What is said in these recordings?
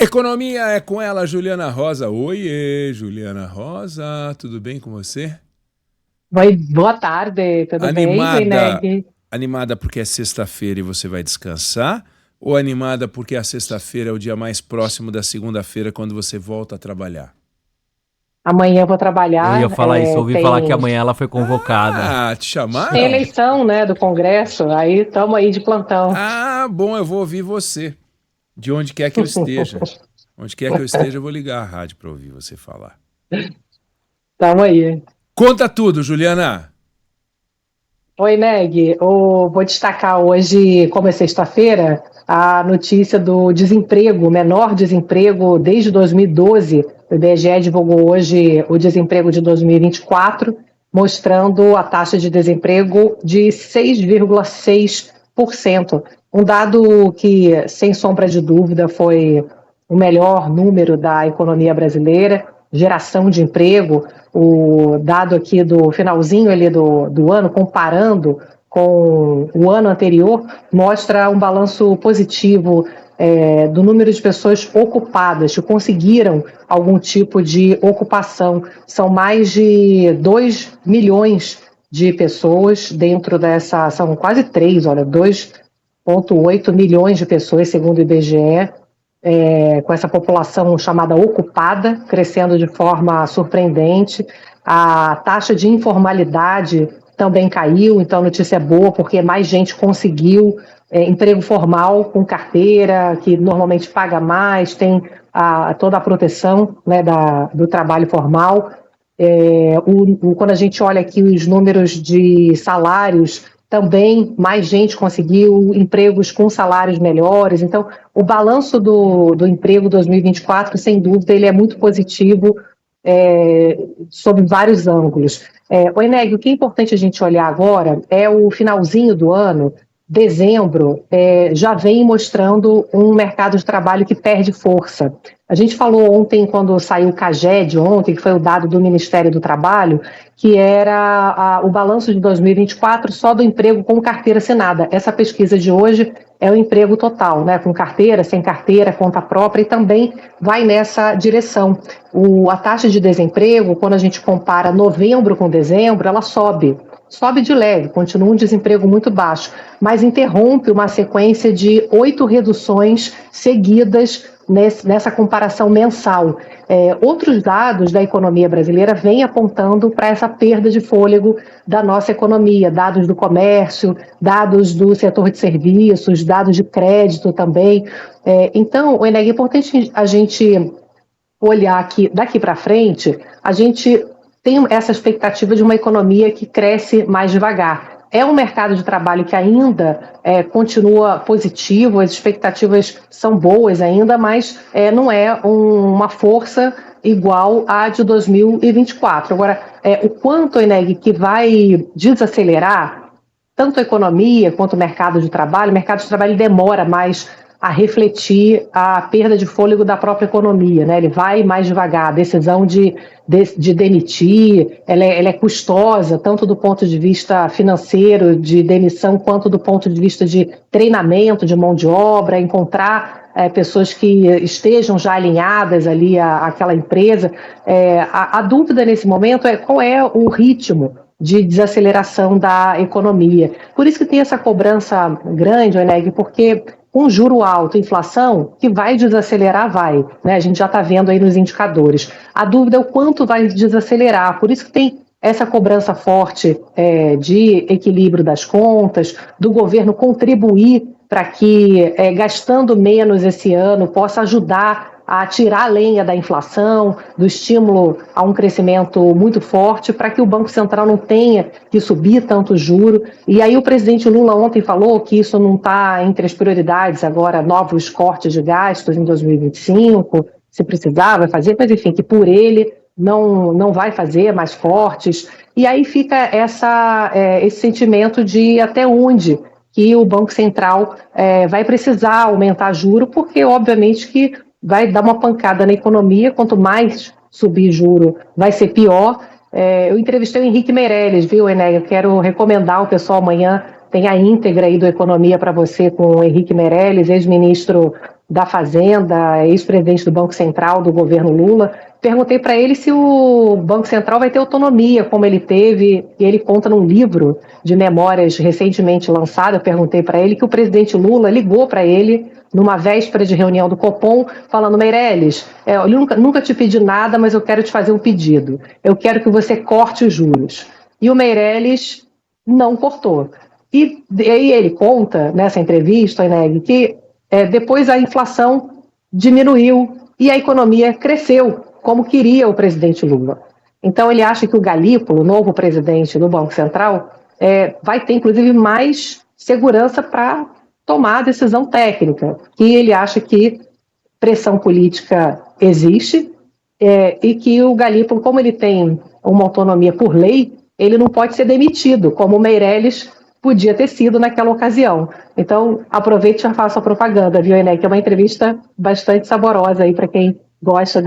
Economia é com ela, Juliana Rosa. Oiê, Juliana Rosa, tudo bem com você? Oi, boa tarde, tudo bem, Animada, Weineg? animada porque é sexta-feira e você vai descansar? Ou animada porque a sexta-feira é o dia mais próximo da segunda-feira quando você volta a trabalhar? Amanhã eu vou Eu ia trabalhar, falar isso, ouvi falar que tem amanhã ela foi convocada. Ah, te tem chamaram? eleição, né, do Congresso, aí estamos aí de plantão. Ah, bom, eu vou ouvir você, de onde quer que eu esteja. Onde quer que eu esteja, eu vou ligar a rádio para ouvir você falar. Estamos aí. Conta tudo, Juliana. Oi, Neg, vou destacar hoje, como é sexta-feira, a notícia do desemprego, menor desemprego desde 2012. O IBGE divulgou hoje o desemprego de 2024, mostrando a taxa de desemprego de 6,6%. Um dado que, sem sombra de dúvida, foi o melhor número da economia brasileira, geração de emprego. O dado aqui do finalzinho ali do ano, comparando com o ano anterior, mostra um balanço positivo do número de pessoas ocupadas, que conseguiram algum tipo de ocupação. São mais de 2 milhões de pessoas dentro dessa, são quase 3, olha, 2,8 milhões de pessoas, segundo o IBGE, com essa população chamada ocupada, crescendo de forma surpreendente. A taxa de informalidade também caiu, então a notícia é boa, porque mais gente conseguiu emprego formal com carteira, que normalmente paga mais, tem toda a proteção, né, do trabalho formal. Quando a gente olha aqui os números de salários, também mais gente conseguiu empregos com salários melhores. Então, o balanço do emprego 2024, sem dúvida, ele é muito positivo sob vários ângulos. Eneg, o que é importante a gente olhar agora é o finalzinho do ano. Dezembro já vem mostrando um mercado de trabalho que perde força. A gente falou ontem, quando saiu o CAGED, ontem, que foi o dado do Ministério do Trabalho, que era o balanço de 2024 só do emprego com carteira assinada. Essa pesquisa de hoje é o emprego total, né, com carteira, sem carteira, conta própria, e também vai nessa direção. A taxa de desemprego, quando a gente compara novembro com dezembro, ela sobe de leve, continua um desemprego muito baixo, mas interrompe uma sequência de 8 reduções seguidas nessa comparação mensal. Outros dados da economia brasileira vêm apontando para essa perda de fôlego da nossa economia, dados do comércio, dados do setor de serviços, dados de crédito também. Então, é importante a gente olhar que daqui para frente, a gente tem essa expectativa de uma economia que cresce mais devagar. É um mercado de trabalho que ainda continua positivo, as expectativas são boas ainda, mas não é uma força igual à de 2024. Agora, o quanto, Eneg, que vai desacelerar tanto a economia quanto o mercado de trabalho demora mais a refletir a perda de fôlego da própria economia, né? Ele vai mais devagar, a decisão de demitir, ela é custosa, tanto do ponto de vista financeiro, de demissão, quanto do ponto de vista de treinamento de mão de obra, encontrar pessoas que estejam já alinhadas ali àquela empresa. A dúvida nesse momento é qual é o ritmo de desaceleração da economia. Por isso que tem essa cobrança grande, Eneg, porque com juro alto, inflação, que vai desacelerar, vai. Né? A gente já está vendo aí nos indicadores. A dúvida é o quanto vai desacelerar. Por isso que tem essa cobrança forte de equilíbrio das contas, do governo contribuir para que, gastando menos esse ano, possa ajudar a tirar a lenha da inflação, do estímulo a um crescimento muito forte, para que o Banco Central não tenha que subir tanto o juro. E aí o presidente Lula ontem falou que isso não está entre as prioridades agora, novos cortes de gastos em 2025, se precisar vai fazer, mas enfim, que por ele não vai fazer mais cortes. E aí fica esse sentimento de até onde que o Banco Central vai precisar aumentar juro, porque obviamente que vai dar uma pancada na economia, quanto mais subir juro vai ser pior. Eu entrevistei o Henrique Meirelles, viu, Enéia? Eu quero recomendar ao pessoal amanhã, tem a íntegra aí do Economia para você com o Henrique Meirelles, ex-ministro da Fazenda, ex-presidente do Banco Central do governo Lula. Perguntei para ele se o Banco Central vai ter autonomia, como ele teve, e ele conta num livro de memórias recentemente lançado. Eu perguntei para ele que o presidente Lula ligou para ele numa véspera de reunião do Copom, falando: Meirelles, eu nunca te pedi nada, mas eu quero te fazer um pedido. Eu quero que você corte os juros. E o Meirelles não cortou. E aí ele conta, nessa entrevista, Ineg, que depois a inflação diminuiu e a economia cresceu, como queria o presidente Lula. Então ele acha que o Galípolo, o novo presidente do Banco Central, vai ter, inclusive, mais segurança para tomar a decisão técnica, que ele acha que pressão política existe e que o Galípolo, como ele tem uma autonomia por lei, ele não pode ser demitido, como o Meirelles podia ter sido naquela ocasião. Então, aproveite e já faça a propaganda, viu, Ené? Que é uma entrevista bastante saborosa aí para quem gosta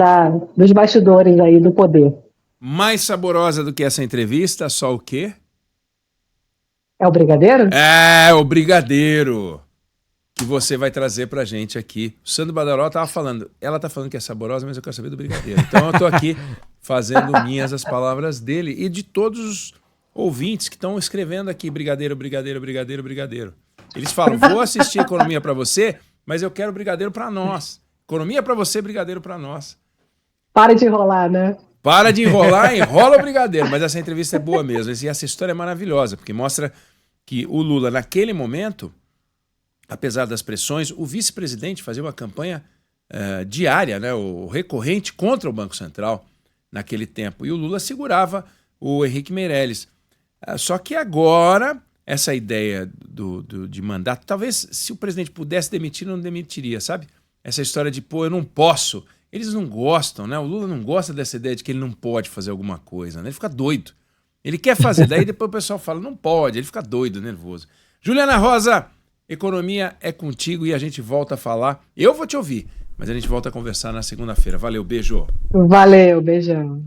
dos bastidores aí do poder. Mais saborosa do que essa entrevista, só o quê? É o brigadeiro? É, o brigadeiro que você vai trazer pra gente aqui. O Sandro Badaró tava falando, ela tá falando que é saborosa, mas eu quero saber do brigadeiro. Então eu tô aqui fazendo minhas as palavras dele e de todos os ouvintes que estão escrevendo aqui: brigadeiro, brigadeiro, brigadeiro, brigadeiro. Eles falam: vou assistir Economia pra você, mas eu quero brigadeiro pra nós. Economia pra você, brigadeiro pra nós. Para de enrolar, né? Para de enrolar, enrola o brigadeiro. Mas essa entrevista é boa mesmo. E essa história é maravilhosa, porque mostra que o Lula, naquele momento, apesar das pressões, o vice-presidente fazia uma campanha diária, né, o recorrente contra o Banco Central naquele tempo. E o Lula segurava o Henrique Meirelles. Só que agora, essa ideia de mandato, talvez se o presidente pudesse demitir, não demitiria, sabe? Essa história de, pô, eu não posso. Eles não gostam, né? O Lula não gosta dessa ideia de que ele não pode fazer alguma coisa, né? Ele fica doido. Ele quer fazer, daí depois o pessoal fala: não pode, ele fica doido, nervoso. Juliana Rosa, Economia é contigo e a gente volta a falar. Eu vou te ouvir, mas a gente volta a conversar na segunda-feira. Valeu, beijo. Valeu, beijão.